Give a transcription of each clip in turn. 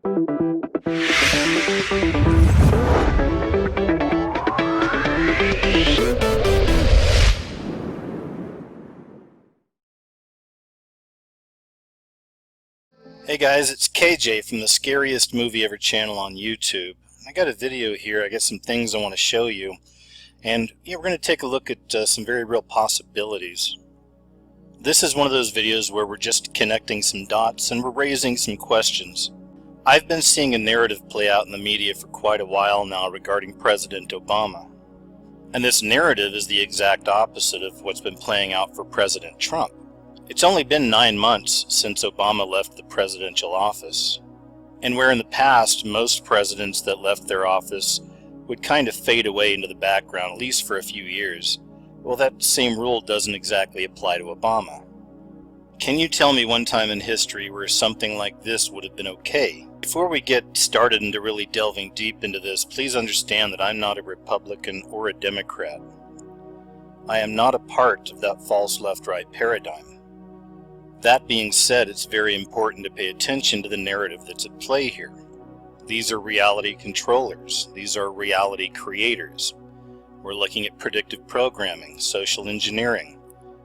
Hey guys, it's KJ from the Scariest Movie Ever channel on YouTube. I got a video here. I got some things I want to show you, and we're going to take a look at some very real possibilities. This is one of those videos where we're just connecting some dots and we're raising some questions. I've been seeing a narrative play out in the media for quite a while now regarding President Obama. And this narrative is the exact opposite of what's been playing out for President Trump. It's only been 9 months since Obama left the presidential office. And where in the past most presidents that left their office would kind of fade away into the background, at least for a few years, well, that same rule doesn't exactly apply to Obama. Can you tell me one time in history where something like this would have been okay? Before we get started into really delving deep into this, please understand that I'm not a Republican or a Democrat. I am not a part of that false left-right paradigm. That being said, it's very important to pay attention to the narrative that's at play here. These are reality controllers. These are reality creators. We're looking at predictive programming, social engineering,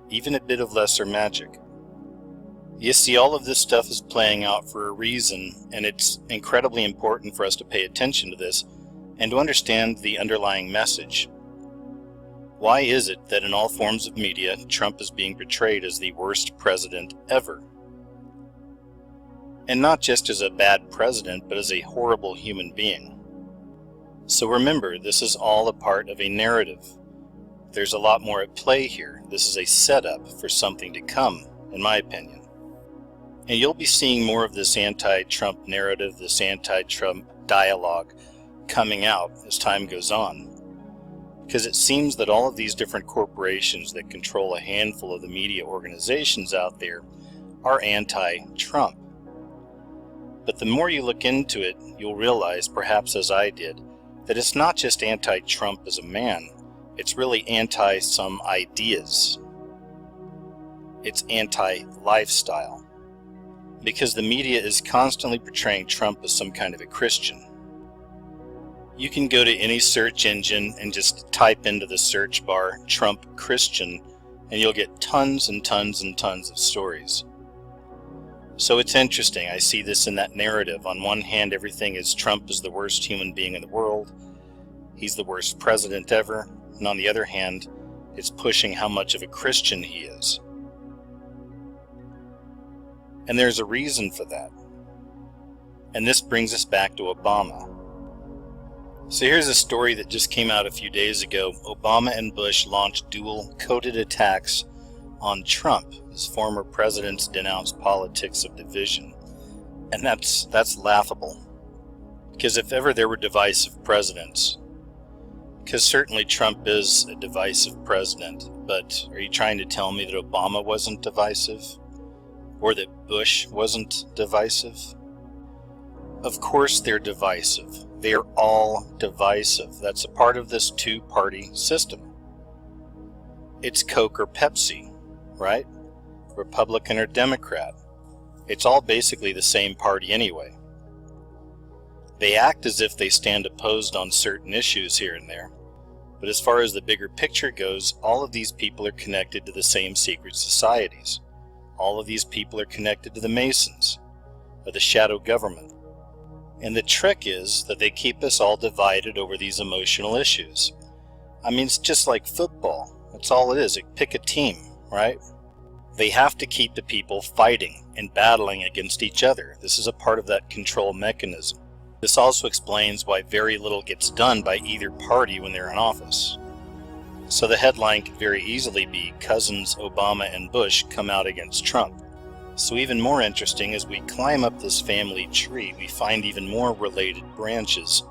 even a bit of lesser magic. You see, all of this stuff is playing out for a reason, and it's incredibly important for us to pay attention to this and to understand the underlying message. Why is it that in all forms of media, Trump is being portrayed as the worst president ever? And not just as a bad president, but as a horrible human being. So remember, this is all a part of a narrative. There's a lot more at play here. This is a setup for something to come, in my opinion. And you'll be seeing more of this anti-Trump narrative, this anti-Trump dialogue coming out as time goes on. Because it seems that all of these different corporations that control a handful of the media organizations out there are anti-Trump. But the more you look into it, you'll realize, perhaps as I did, that it's not just anti-Trump as a man, it's really anti some ideas. It's anti-lifestyle. Because the media is constantly portraying Trump as some kind of a Christian. You can go to any search engine and just type into the search bar Trump Christian, and you'll get tons and tons and tons of stories. So it's interesting. I see this in that narrative. On one hand, everything is Trump is the worst human being in the world. He's the worst president ever. And on the other hand, it's pushing how much of a Christian he is. And there's a reason for that. And this brings us back to Obama. So here's a story that just came out a few days ago. Obama and Bush launched dual coded attacks on Trump as former presidents denounced politics of division. And that's laughable. Because if ever there were divisive presidents, because certainly Trump is a divisive president, but are you trying to tell me that Obama wasn't divisive? Or that Bush wasn't divisive? Of course they're divisive. They are all divisive. That's a part of this two-party system. It's Coke or Pepsi, right? Republican or Democrat. It's all basically the same party anyway. They act as if they stand opposed on certain issues here and there. But as far as the bigger picture goes, all of these people are connected to the same secret societies. All of these people are connected to the Masons, or the shadow government. And the trick is that they keep us all divided over these emotional issues. I mean, it's just like football. That's all it is. Pick a team, right? They have to keep the people fighting and battling against each other. This is a part of that control mechanism. This also explains why very little gets done by either party when they're in office. So the headline could very easily be, Cousins Obama and Bush come out against Trump. So even more interesting, as we climb up this family tree, we find even more related branches.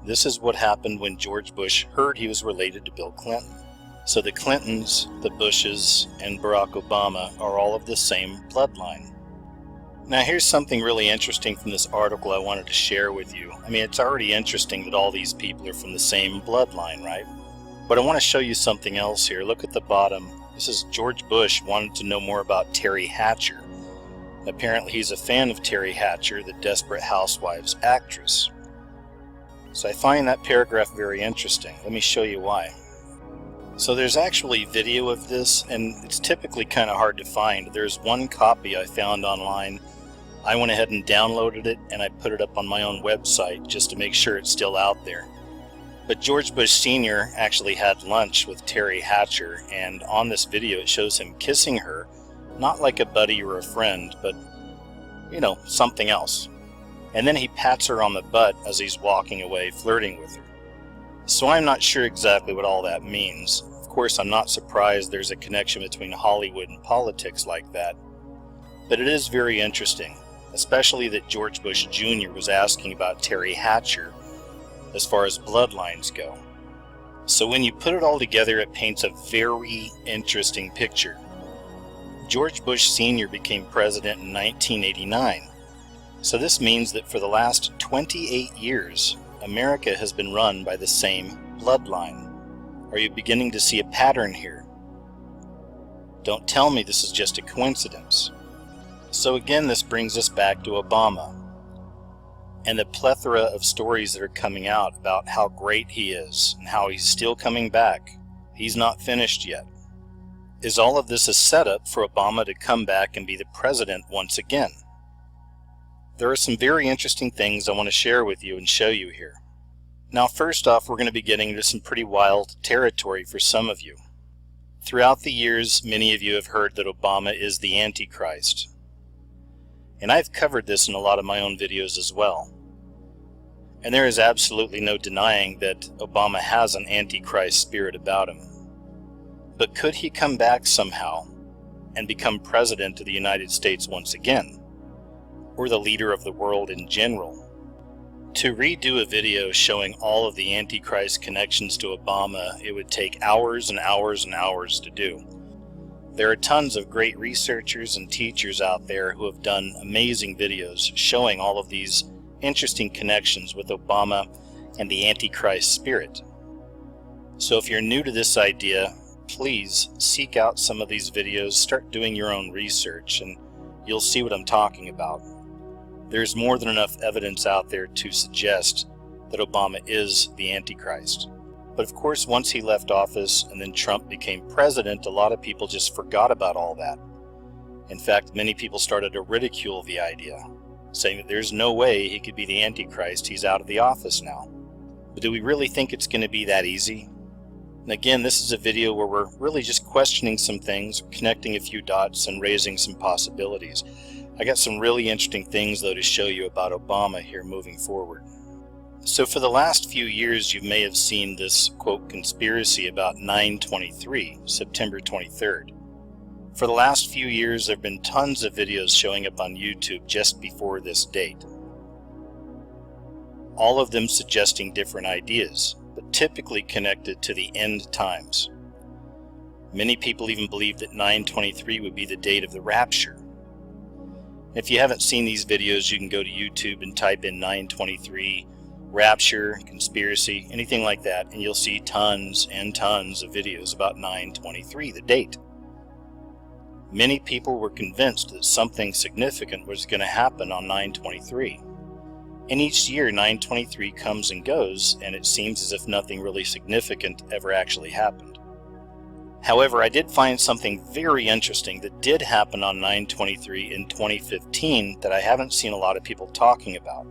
This is what happened when George Bush heard he was related to Bill Clinton. So the Clintons, the Bushes, and Barack Obama are all of the same bloodline. Now here's something really interesting from this article I wanted to share with you. I mean, it's already interesting that all these people are from the same bloodline, right? But I want to show you something else here. Look at the bottom. This is George Bush wanted to know more about Terry Hatcher. Apparently he's a fan of Terry Hatcher, the Desperate Housewives actress. So I find that paragraph very interesting. Let me show you why. So there's actually video of this, and it's typically kind of hard to find. There's one copy I found online. I went ahead and downloaded it, and I put it up on my own website just to make sure it's still out there. But George Bush Sr. actually had lunch with Terry Hatcher, and on this video it shows him kissing her, not like a buddy or a friend, but, you know, something else. And then he pats her on the butt as he's walking away, flirting with her. So I'm not sure exactly what all that means. Of course, I'm not surprised there's a connection between Hollywood and politics like that. But it is very interesting, especially that George Bush Jr. was asking about Terry Hatcher as far as bloodlines go. So when you put it all together, it paints a very interesting picture. George Bush Sr. became president in 1989. So this means that for the last 28 years, America has been run by the same bloodline. Are you beginning to see a pattern here? Don't tell me this is just a coincidence. So again, this brings us back to Obama and the plethora of stories that are coming out about how great he is and how he's still coming back. He's not finished yet. Is all of this a setup for Obama to come back and be the president once again? There are some very interesting things I want to share with you and show you here. Now, first off, we're going to be getting into some pretty wild territory for some of you. Throughout the years, many of you have heard that Obama is the Antichrist. And I've covered this in a lot of my own videos as well. And there is absolutely no denying that Obama has an Antichrist spirit about him. But could he come back somehow and become president of the United States once again? Or the leader of the world in general? To redo a video showing all of the Antichrist connections to Obama, it would take hours and hours and hours to do. There are tons of great researchers and teachers out there who have done amazing videos showing all of these interesting connections with Obama and the Antichrist spirit. So if you're new to this idea, please seek out some of these videos, start doing your own research, and you'll see what I'm talking about. There's more than enough evidence out there to suggest that Obama is the Antichrist. But of course, once he left office and then Trump became president, a lot of people just forgot about all that. In fact, many people started to ridicule the idea, saying that there's no way he could be the Antichrist, he's out of the office now. But do we really think it's going to be that easy? And again, this is a video where we're really just questioning some things, connecting a few dots, and raising some possibilities. I got some really interesting things, though, to show you about Obama here moving forward. So for the last few years, you may have seen this, quote, conspiracy about 9/23, September 23rd. For the last few years, there have been tons of videos showing up on YouTube just before this date. All of them suggesting different ideas, but typically connected to the end times. Many people even believe that 9/23 would be the date of the rapture. If you haven't seen these videos, you can go to YouTube and type in 9/23 rapture, conspiracy, anything like that, and you'll see tons and tons of videos about 9/23, the date. Many people were convinced that something significant was going to happen on 9/23. And each year 9/23 comes and goes, and it seems as if nothing really significant ever actually happened. However, I did find something very interesting that did happen on 9/23 in 2015 that I haven't seen a lot of people talking about.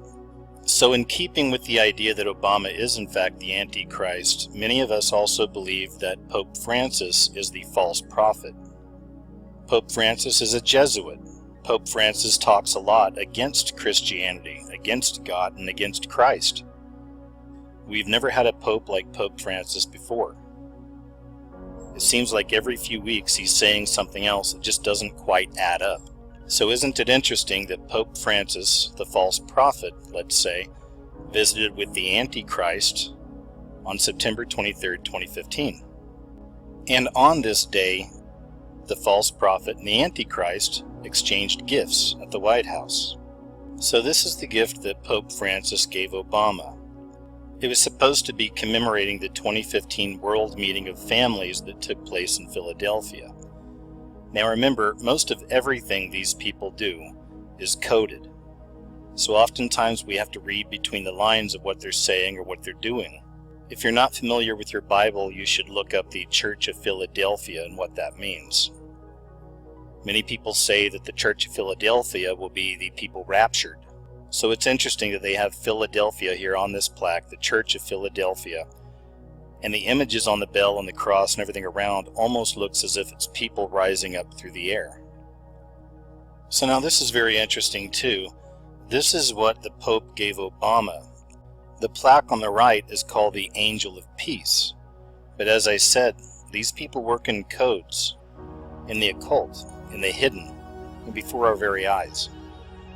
So in keeping with the idea that Obama is in fact the Antichrist, many of us also believe that Pope Francis is the false prophet. Pope Francis is a Jesuit. Pope Francis talks a lot against Christianity, against God, and against Christ. We've never had a pope like Pope Francis before. It seems like every few weeks he's saying something else that just doesn't quite add up. So isn't it interesting that Pope Francis, the false prophet, let's say, visited with the Antichrist on September 23rd, 2015. And on this day, the false prophet and the Antichrist exchanged gifts at the White House. So this is the gift that Pope Francis gave Obama. It was supposed to be commemorating the 2015 World Meeting of Families that took place in Philadelphia. Now remember, most of everything these people do is coded. So oftentimes we have to read between the lines of what they're saying or what they're doing. If you're not familiar with your Bible, you should look up the Church of Philadelphia and what that means. Many people say that the Church of Philadelphia will be the people raptured. So it's interesting that they have Philadelphia here on this plaque, the Church of Philadelphia. And the images on the bell and the cross and everything around almost looks as if it's people rising up through the air. So now this is very interesting too. This is what the Pope gave Obama. The plaque on the right is called the Angel of Peace. But as I said, these people work in codes, in the occult, in the hidden, and before our very eyes.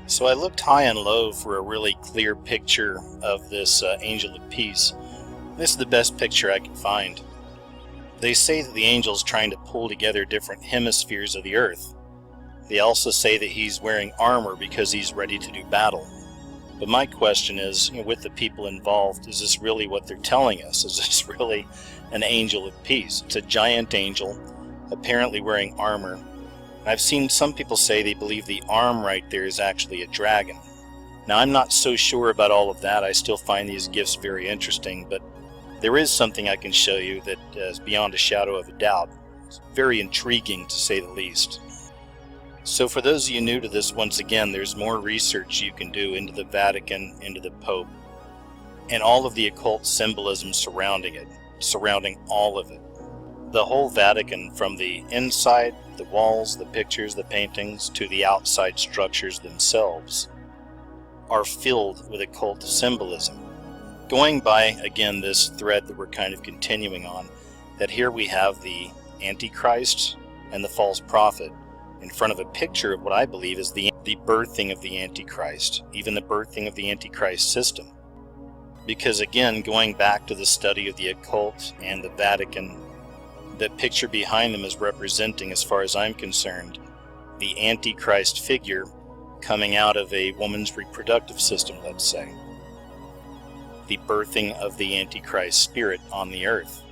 So I looked high and low for a really clear picture of this Angel of Peace. This is the best picture I could find. They say that the angel's trying to pull together different hemispheres of the earth. They also say that he's wearing armor because he's ready to do battle. But my question is, with the people involved, is this really what they're telling us? Is this really an angel of peace? It's a giant angel, apparently wearing armor. I've seen some people say they believe the arm right there is actually a dragon. Now I'm not so sure about all of that. I still find these gifts very interesting, but there is something I can show you that is beyond a shadow of a doubt. It's very intriguing, to say the least. So for those of you new to this, once again, there's more research you can do into the Vatican, into the Pope, and all of the occult symbolism surrounding it, surrounding all of it. The whole Vatican, from the inside, the walls, the pictures, the paintings, to the outside structures themselves, are filled with occult symbolism. Going by, again, this thread that we're kind of continuing on, that here we have the Antichrist and the false prophet in front of a picture of what I believe is the birthing of the Antichrist, even the birthing of the Antichrist system. Because again, going back to the study of the occult and the Vatican, that picture behind them is representing, as far as I'm concerned, the Antichrist figure coming out of a woman's reproductive system, let's say. The birthing of the Antichrist spirit on the earth.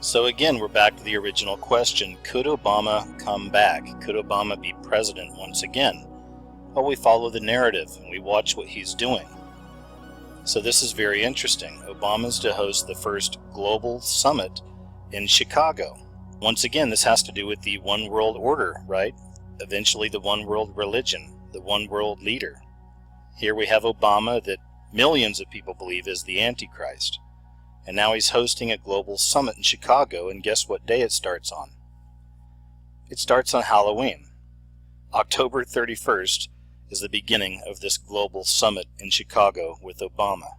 So again, we're back to the original question. Could Obama come back? Could Obama be president once again? Well, we follow the narrative and we watch what he's doing. So this is very interesting. Obama's to host the first global summit in Chicago. Once again, this has to do with the one world order, right? Eventually the one world religion, the one world leader. Here we have Obama, that millions of people believe is the Antichrist. And now he's hosting a global summit in Chicago, and guess what day it starts on? It starts on Halloween. October 31st is the beginning of this global summit in Chicago with Obama.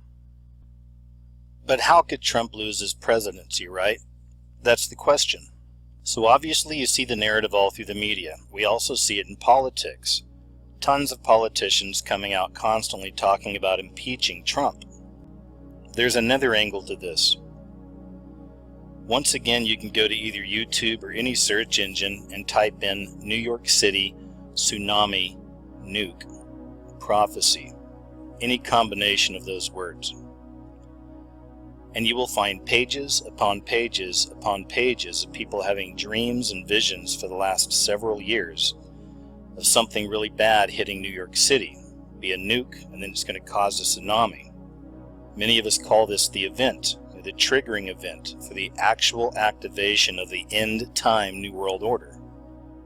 But how could Trump lose his presidency, right? That's the question. So obviously you see the narrative all through the media. We also see it in politics. Tons of politicians coming out constantly talking about impeaching Trump. There's another angle to this. Once again, you can go to either YouTube or any search engine and type in New York City tsunami nuke prophecy, any combination of those words. And you will find pages upon pages upon pages of people having dreams and visions for the last several years of something really bad hitting New York City, be a nuke, and then it's going to cause a tsunami. Many of us call this the event, the triggering event for the actual activation of the end time New World Order.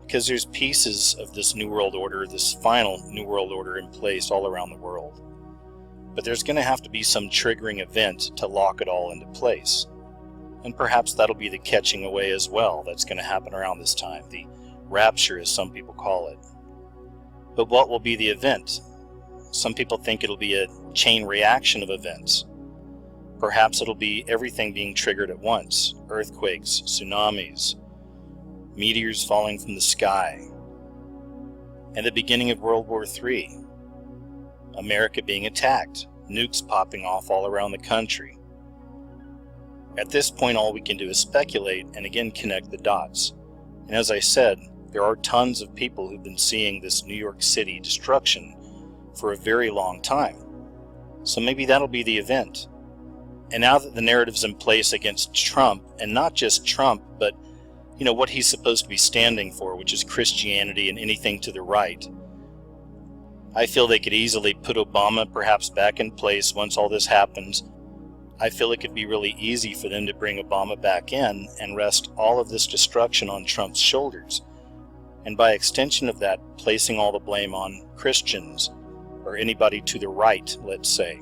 Because there's pieces of this New World Order, this final New World Order in place all around the world. But there's going to have to be some triggering event to lock it all into place. And perhaps that'll be the catching away as well. That's going to happen around this time. The rapture, as some people call it. But what will be the event? Some people think it'll be a chain reaction of events. Perhaps it'll be everything being triggered at once. Earthquakes, tsunamis, meteors falling from the sky. And the beginning of World War III. America being attacked. Nukes popping off all around the country. At this point, all we can do is speculate and again connect the dots. And as I said, there are tons of people who've been seeing this New York City destruction for a very long time. So maybe that'll be the event. And now that the narrative's in place against Trump, and not just Trump, but what he's supposed to be standing for, which is Christianity and anything to the right, I feel they could easily put Obama perhaps back in place once all this happens. I feel it could be really easy for them to bring Obama back in and rest all of this destruction on Trump's shoulders. And by extension of that, placing all the blame on Christians, or anybody to the right, let's say,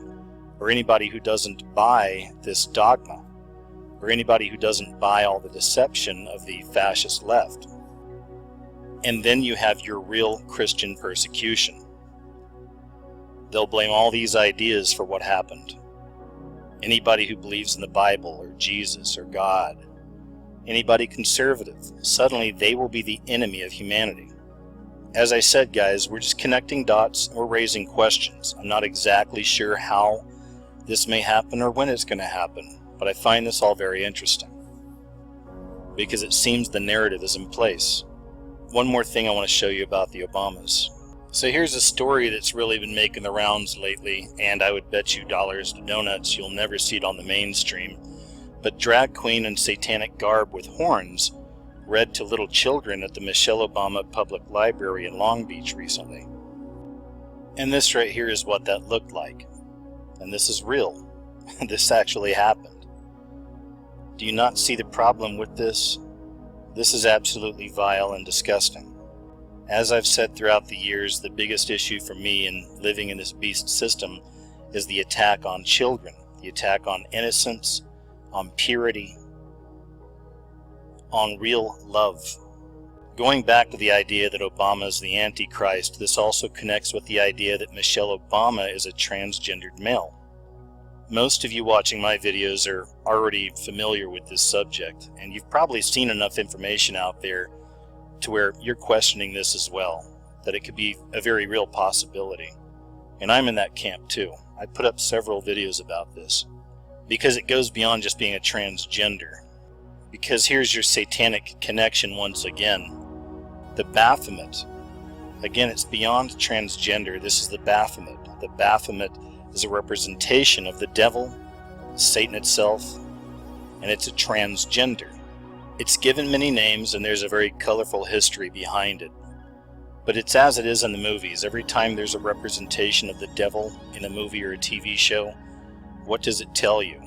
or anybody who doesn't buy this dogma, or anybody who doesn't buy all the deception of the fascist left. And then you have your real Christian persecution. They'll blame all these ideas for what happened. Anybody who believes in the Bible or Jesus or God, anybody conservative, suddenly they will be the enemy of humanity. As I said, guys, we're just connecting dots, we're raising questions. I'm not exactly sure how this may happen or when it's going to happen, but I find this all very interesting because it seems the narrative is in place. One more thing I want to show you about the Obamas. So here's a story that's really been making the rounds lately, and I would bet you dollars to donuts you'll never see it on the mainstream. But drag queen in satanic garb with horns read to little children at the Michelle Obama Public Library in Long Beach recently. And this right here is what that looked like. And this is real. This actually happened. Do you not see the problem with this? This is absolutely vile and disgusting. As I've said throughout the years, the biggest issue for me in living in this beast system is the attack on children, the attack on innocence, on purity, on real love. Going back to the idea that Obama is the Antichrist, this also connects with the idea that Michelle Obama is a transgendered male. Most of you watching my videos are already familiar with this subject, and you've probably seen enough information out there to where you're questioning this as well, that it could be a very real possibility. And I'm in that camp too. I put up several videos about this because it goes beyond just being a transgender. Because here's your satanic connection once again. The Baphomet. Again, it's beyond transgender. This is the Baphomet. The Baphomet is a representation of the devil, Satan itself, and it's a transgender. It's given many names, and there's a very colorful history behind it. But it's as it is in the movies. Every time there's a representation of the devil in a movie or a TV show, what does it tell you?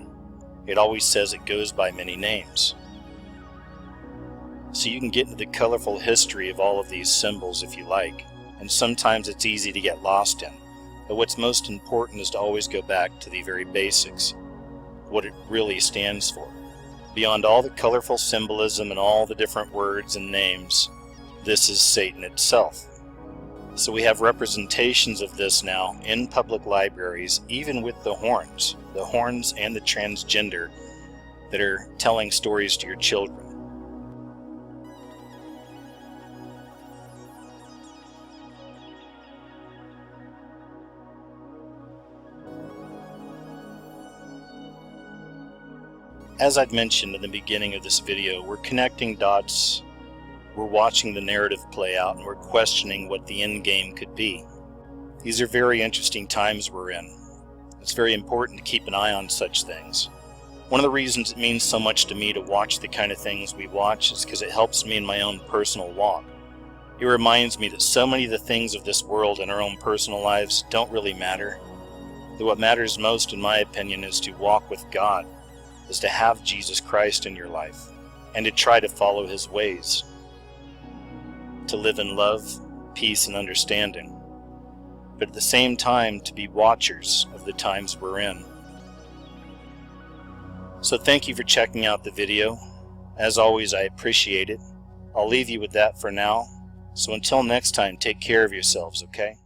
It always says it goes by many names. So you can get into the colorful history of all of these symbols if you like, and sometimes it's easy to get lost in. But what's most important is to always go back to the very basics, what it really stands for. Beyond all the colorful symbolism and all the different words and names, this is Satan itself. So we have representations of this now in public libraries, even with the horns and the transgender that are telling stories to your children. As I'd mentioned in the beginning of this video, we're connecting dots, we're watching the narrative play out, and we're questioning what the end game could be. These are very interesting times we're in. It's very important to keep an eye on such things. One of the reasons it means so much to me to watch the kind of things we watch is because it helps me in my own personal walk. It reminds me that so many of the things of this world in our own personal lives don't really matter. That what matters most, in my opinion, is to walk with God, is to have Jesus Christ in your life, and to try to follow His ways, to live in love, peace, and understanding, but at the same time to be watchers of the times we're in. So thank you for checking out the video. As always, I appreciate it. I'll leave you with that for now. So until next time, take care of yourselves, okay?